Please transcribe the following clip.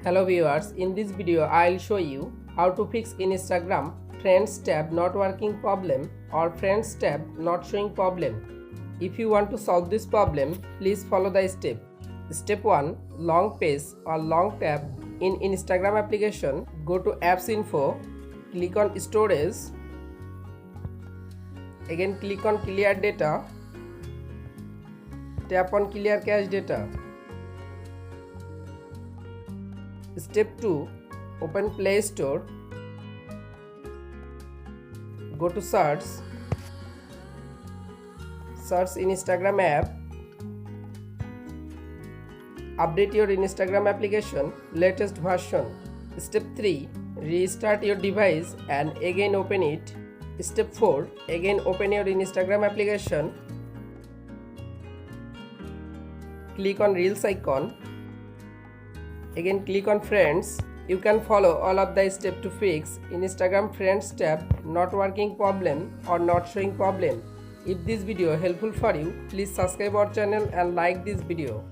Hello viewers, in this video I'll show you how to fix in Instagram Friends tab not working problem or Friends tab not showing problem. If you want to solve this problem, please follow the step. Step 1. Long page or long tab in Instagram application. Go to apps info, click on storage, again click on clear data, tap on clear cache data. Step 2. Open Play Store, go to search in Instagram app, update your Instagram application latest version. Step 3. Restart your device and again open it. Step 4. Again open your Instagram application, click on Reels icon, again click on Friends. You can follow all of the steps to fix in Instagram Friends tab not working problem or not showing problem. If this video helpful for you, please subscribe our channel and like this video.